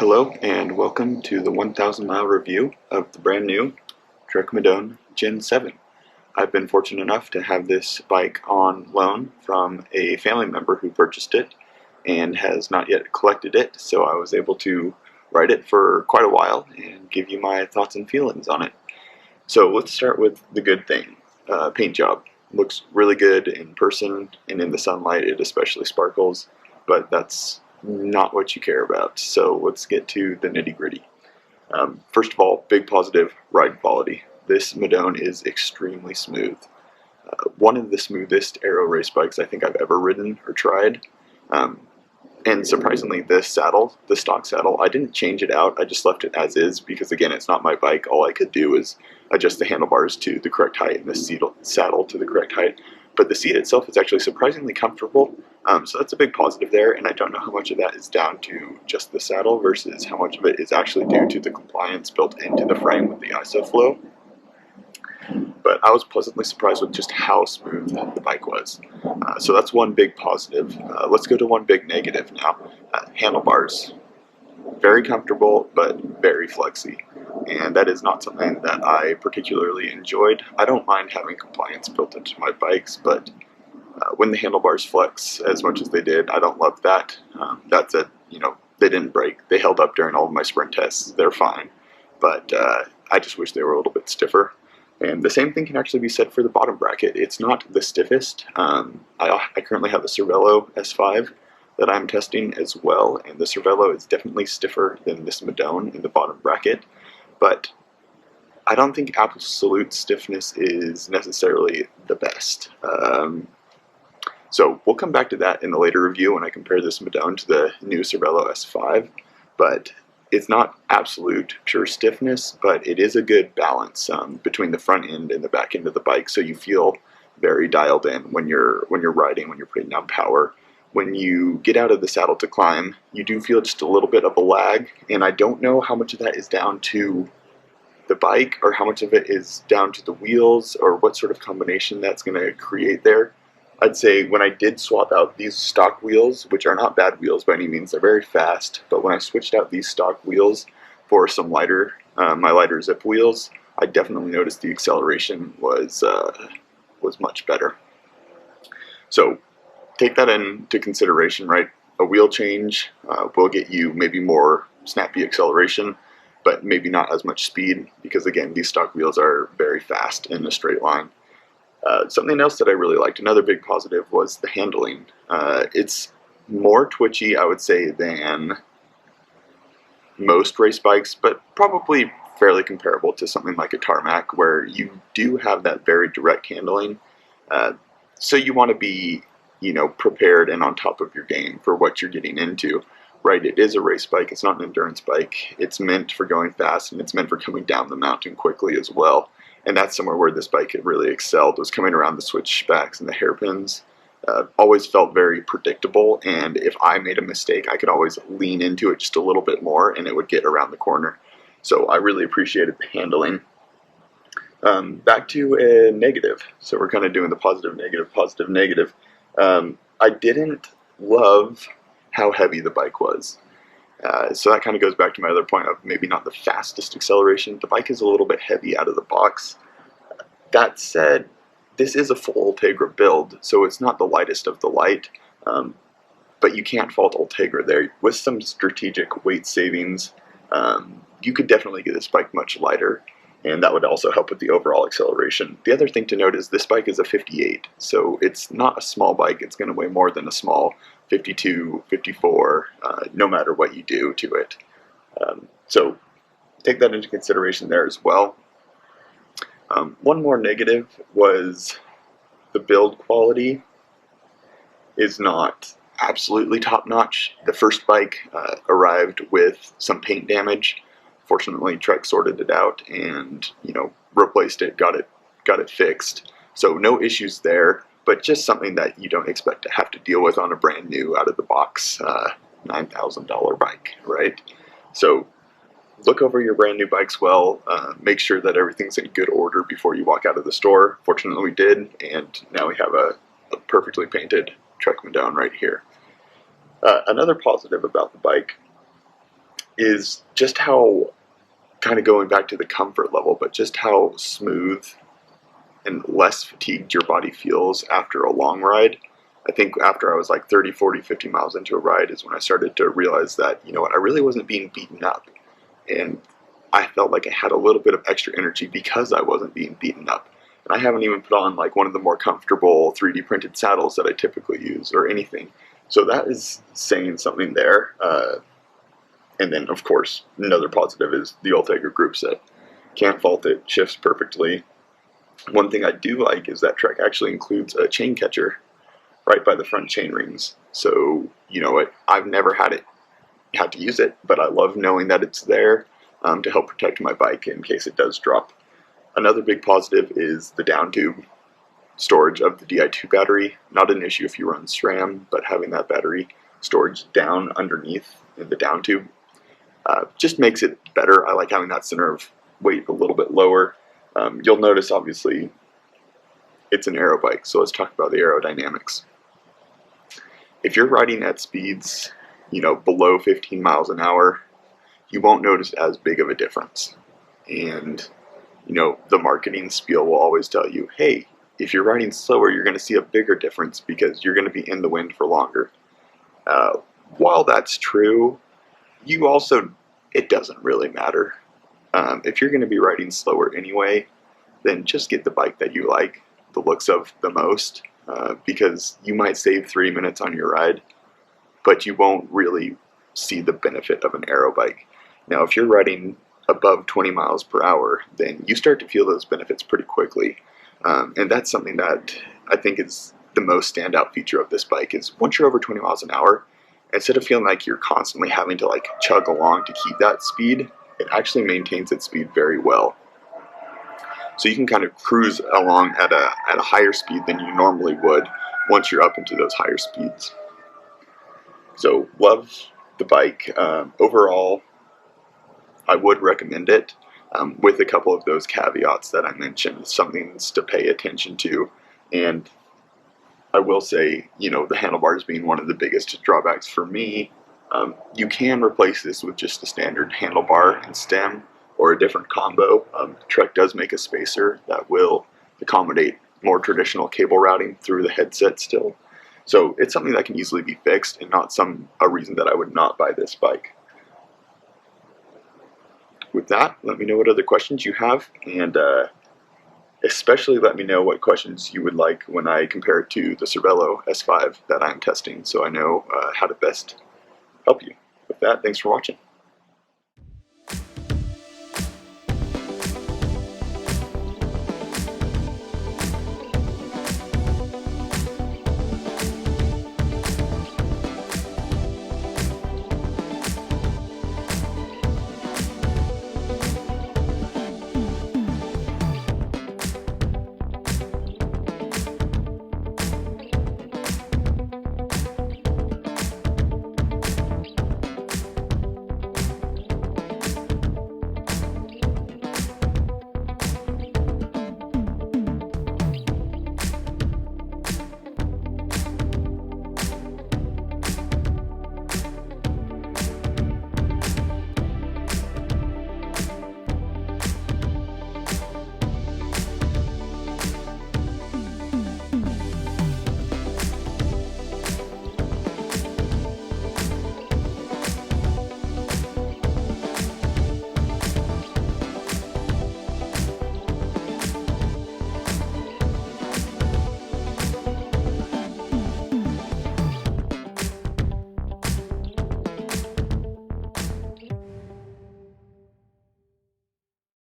Hello and welcome to the 1,000 mile review of the brand new Trek Madone Gen 7. I've been fortunate enough to have this bike on loan from a family member who purchased it and has not yet collected it, so I was able to ride it for quite a while and give you my thoughts and feelings on it. So let's start with the good thing. Paint job. Looks really good in person, and in the sunlight it especially sparkles, but that's not what you care about. So let's get to the nitty gritty. First of all, big positive, ride quality. This Madone is extremely smooth. One of the smoothest aero race bikes I think I've ever ridden or tried. And surprisingly, this saddle, the stock saddle, I didn't change it out. I just left it as is because, again, it's not my bike. All I could do is adjust the handlebars to the correct height and the saddle to the correct height. But the seat itself is actually surprisingly comfortable. So that's a big positive there, and I don't know how much of that is down to just the saddle versus how much of it is actually due to the compliance built into the frame with the ISOFlow. But I was pleasantly surprised with just how smooth the bike was. So that's one big positive. Let's go to one big negative now. Handlebars. Very comfortable, but very flexy. And that is not something that I particularly enjoyed. I don't mind having compliance built into my bikes, but when the handlebars flex as much as they did, I don't love that. That said, they didn't break. They held up during all of my sprint tests. They're fine. But I just wish they were a little bit stiffer. And the same thing can actually be said for the bottom bracket. It's not the stiffest. I currently have a Cervelo S5 that I'm testing as well, and the Cervelo is definitely stiffer than this Madone in the bottom bracket, but I don't think absolute stiffness is necessarily the best. So we'll come back to that in the later review when I compare this Madone to the new Cervelo S5, but it's not absolute pure stiffness, but it is a good balance between the front end and the back end of the bike, so you feel very dialed in when you're riding, when you're putting down power. When you get out of the saddle to climb, you do feel just a little bit of a lag, and I don't know how much of that is down to the bike or how much of it is down to the wheels or what sort of combination that's going to create there. I'd say when I did swap out these stock wheels, which are not bad wheels by any means, they're very fast, but when I switched out these stock wheels for some lighter, my lighter zip wheels, I definitely noticed the acceleration was much better. So take that into consideration, right? A wheel change will get you maybe more snappy acceleration, but maybe not as much speed because, again, these stock wheels are very fast in a straight line. Something else that I really liked, another big positive, was the handling. It's more twitchy, I would say, than most race bikes, but probably fairly comparable to something like a Tarmac, where you do have that very direct handling. So you want to be, prepared and on top of your game for what you're getting into. Right, it is a race bike, it's not an endurance bike. It's meant for going fast, and it's meant for coming down the mountain quickly as well. And that's somewhere where this bike had really excelled, was coming around the switchbacks and the hairpins. Always felt very predictable, and if I made a mistake, I could always lean into it just a little bit more, and it would get around the corner. So I really appreciated the handling. Back to a negative. So we're kind of doing the positive, negative. I didn't love how heavy the bike was. So that kind of goes back to my other point of maybe not the fastest acceleration. The bike is a little bit heavy out of the box. That said, this is a full Ultegra build, so it's not the lightest of the light, but you can't fault Ultegra there. With some strategic weight savings, you could definitely get this bike much lighter, and that would also help with the overall acceleration. The other thing to note is this bike is a 58, so it's not a small bike. It's going to weigh more than a small 52, 54, no matter what you do to it. So take that into consideration there as well. One more negative was the build quality is not absolutely top-notch. The first bike arrived with some paint damage. Fortunately, Trek sorted it out and replaced it, got it fixed. So no issues there, but just something that you don't expect to have to deal with on a brand new out of the box $9,000 bike, right? So look over your brand new bikes well. Make sure that everything's in good order before you walk out of the store. Fortunately, we did, and now we have a perfectly painted Trek Madone right here. Another positive about the bike is just how, kind of going back to the comfort level, but just how smooth and less fatigued your body feels after a long ride. I think after I was like 30, 40, 50 miles into a ride is when I started to realize that, you know what, I really wasn't being beaten up. And I felt like I had a little bit of extra energy because I wasn't being beaten up. And I haven't even put on like one of the more comfortable 3D printed saddles that I typically use or anything. So that is saying something there. And then, of course, another positive is the Ultegra group set. Can't fault it, shifts perfectly. One thing I do like is that Trek actually includes a chain catcher right by the front chain rings. So, you know what, I've never had to use it, but I love knowing that it's there to help protect my bike in case it does drop. Another big positive is the down tube storage of the Di2 battery. Not an issue if you run SRAM, but having that battery storage down underneath in the down tube just makes it better. I like having that center of weight a little bit lower. You'll notice, obviously, it's an aero bike, so let's talk about the aerodynamics. If you're riding at speeds, you know, below 15 miles an hour, you won't notice as big of a difference. And, you know, the marketing spiel will always tell you, hey, if you're riding slower, you're going to see a bigger difference because you're going to be in the wind for longer. While that's true, it doesn't really matter. If you're going to be riding slower anyway, then just get the bike that you like the looks of the most, because you might save 3 minutes on your ride, but you won't really see the benefit of an aero bike. Now, if you're riding above 20 miles per hour, then you start to feel those benefits pretty quickly. And that's something that I think is the most standout feature of this bike is once you're over 20 miles an hour, instead of feeling like you're constantly having to like chug along to keep that speed, it actually maintains its speed very well. So you can kind of cruise along at a higher speed than you normally would once you're up into those higher speeds. So love the bike. Overall, I would recommend it, with a couple of those caveats that I mentioned, some things to pay attention to. And I will say, you know, the handlebars being one of the biggest drawbacks for me. You can replace this with just a standard handlebar and stem or a different combo. Trek does make a spacer that will accommodate more traditional cable routing through the headset still. So it's something that can easily be fixed and not a reason that I would not buy this bike. With that, let me know what other questions you have, and especially let me know what questions you would like when I compare it to the Cervelo S5 that I'm testing, so I know how to best help you. With that, thanks for watching.